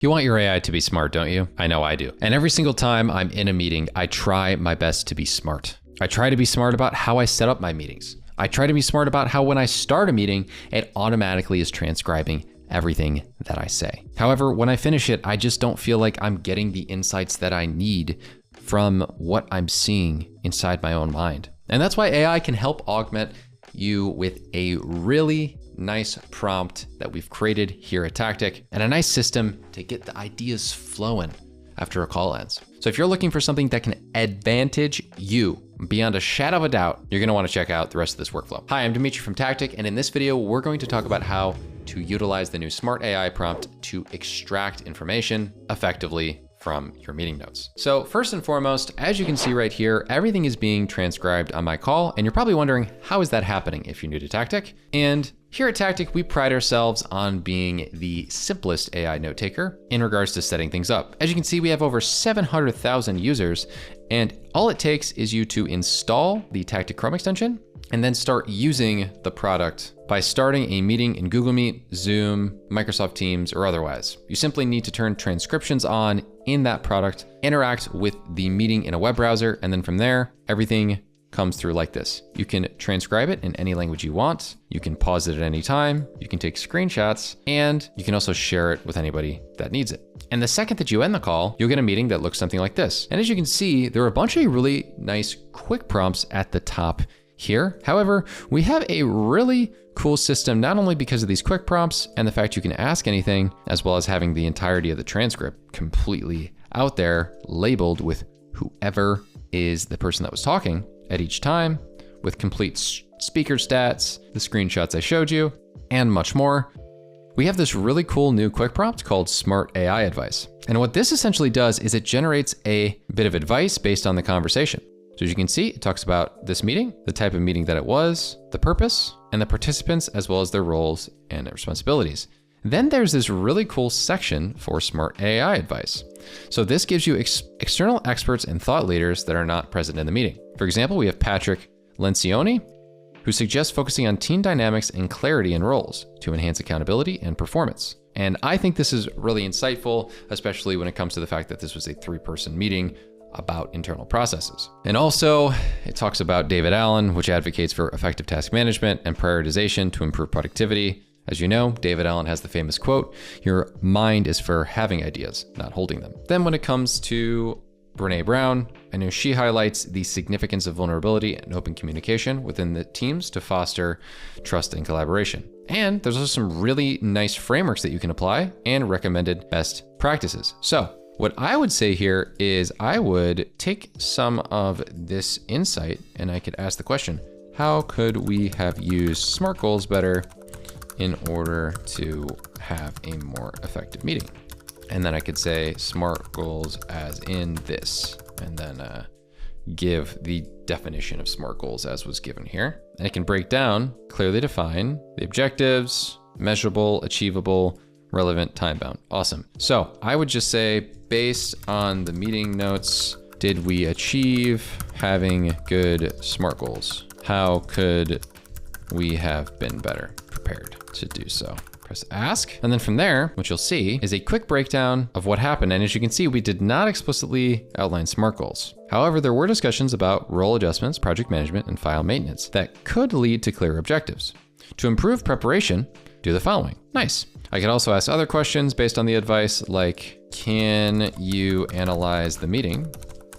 You want your AI to be smart, don't you? I know I do. And every single time I'm in a meeting, I try my best to be smart. I try to be smart about how I set up my meetings. I try to be smart about how when I start a meeting, it automatically is transcribing everything that I say. However, when I finish it, I just don't feel like I'm getting the insights that I need from what I'm seeing inside my own mind. And that's why AI can help augment you with a really nice prompt that we've created here at Tactiq and a nice system to get the ideas flowing after a call ends. So if you're looking for something that can advantage you beyond a shadow of a doubt, you're gonna wanna check out the rest of this workflow. Hi, I'm Dimitri from Tactiq, and in this video, we're going to talk about how to utilize the new Smart AI prompt to extract information effectively from your meeting notes. So first and foremost, as you can see right here, everything is being transcribed on my call, and you're probably wondering, how is that happening if you're new to Tactiq? And here at Tactiq, we pride ourselves on being the simplest AI note taker in regards to setting things up. As you can see, we have over 700,000 users, and all it takes is you to install the Tactiq Chrome extension and then start using the product by starting a meeting in Google Meet, Zoom, Microsoft Teams, or otherwise. You simply need to turn transcriptions on in that product, interact with the meeting in a web browser, and then from there, everything comes through like this. You can transcribe it in any language you want. You can pause it at any time. You can take screenshots, and you can also share it with anybody that needs it. And the second that you end the call, you'll get a meeting that looks something like this. And as you can see, there are a bunch of really nice quick prompts at the top here. However, we have a really cool system, not only because of these quick prompts and the fact you can ask anything, as well as having the entirety of the transcript completely out there labeled with whoever is the person that was talking at each time, with complete speaker stats, the screenshots I showed you, and much more. We have this really cool new quick prompt called Smart AI Advice. And what this essentially does is it generates a bit of advice based on the conversation. So as you can see, it talks about this meeting, the type of meeting that it was, the purpose, and the participants, as well as their roles and their responsibilities. Then there's this really cool section for Smart AI Advice. So this gives you external experts and thought leaders that are not present in the meeting. For example, we have Patrick Lencioni, who suggests focusing on team dynamics and clarity in roles to enhance accountability and performance. And I think this is really insightful, especially when it comes to the fact that this was a 3-person meeting about internal processes. And also, it talks about David Allen, which advocates for effective task management and prioritization to improve productivity. As you know, David Allen has the famous quote, "Your mind is for having ideas, not holding them." Then when it comes to Brené Brown, I know she highlights the significance of vulnerability and open communication within the teams to foster trust and collaboration. And there's also some really nice frameworks that you can apply and recommended best practices. So what I would say here is I would take some of this insight and I could ask the question, how could we have used SMART goals better in order to have a more effective meeting? And then I could say SMART goals as in this, and then give the definition of SMART goals as was given here. And it can break down, clearly define the objectives, measurable, achievable, relevant, time-bound. Awesome. So I would just say, based on the meeting notes, did we achieve having good SMART goals? How could we have been better prepared to do so? Press ask. And then from there, what you'll see is a quick breakdown of what happened. And as you can see, we did not explicitly outline SMART goals. However, there were discussions about role adjustments, project management, and file maintenance that could lead to clear objectives. To improve preparation, do the following. Nice. I could also ask other questions based on the advice, like, can you analyze the meeting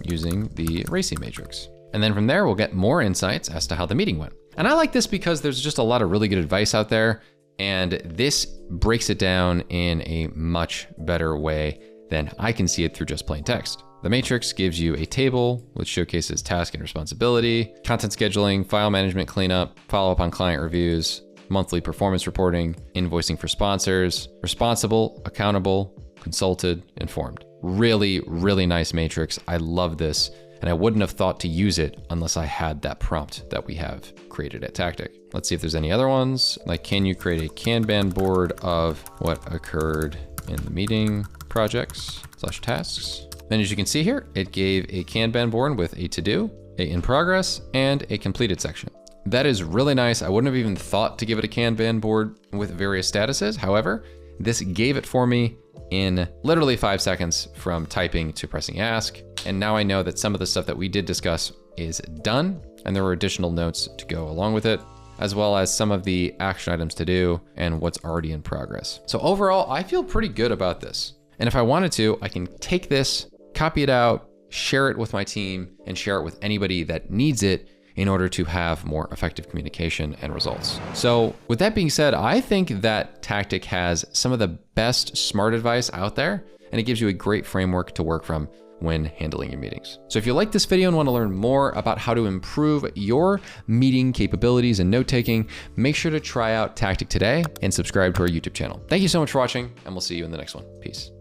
using the RACI matrix? And then from there, we'll get more insights as to how the meeting went. And I like this because there's just a lot of really good advice out there, and this breaks it down in a much better way than I can see it through just plain text. The matrix gives you a table which showcases task and responsibility, content scheduling, file management cleanup, follow up on client reviews, monthly performance reporting, invoicing for sponsors, responsible, accountable, consulted, informed. Really, really nice matrix. I love this. And I wouldn't have thought to use it unless I had that prompt that we have created at Tactiq. Let's see if there's any other ones. Like, can you create a Kanban board of what occurred in the meeting projects/tasks? Then as you can see here, it gave a Kanban board with a to-do, a in progress, and a completed section. That is really nice. I wouldn't have even thought to give it a Kanban board with various statuses. However, this gave it for me in literally 5 seconds from typing to pressing ask. And now I know that some of the stuff that we did discuss is done, and there were additional notes to go along with it, as well as some of the action items to do and what's already in progress. So overall, I feel pretty good about this. And if I wanted to, I can take this, copy it out, share it with my team, and share it with anybody that needs it in order to have more effective communication and results. So with that being said, I think that Tactiq has some of the best smart advice out there, and it gives you a great framework to work from when handling your meetings. So if you like this video and want to learn more about how to improve your meeting capabilities and note-taking, make sure to try out Tactiq today and subscribe to our YouTube channel. Thank you so much for watching, and we'll see you in the next one. Peace.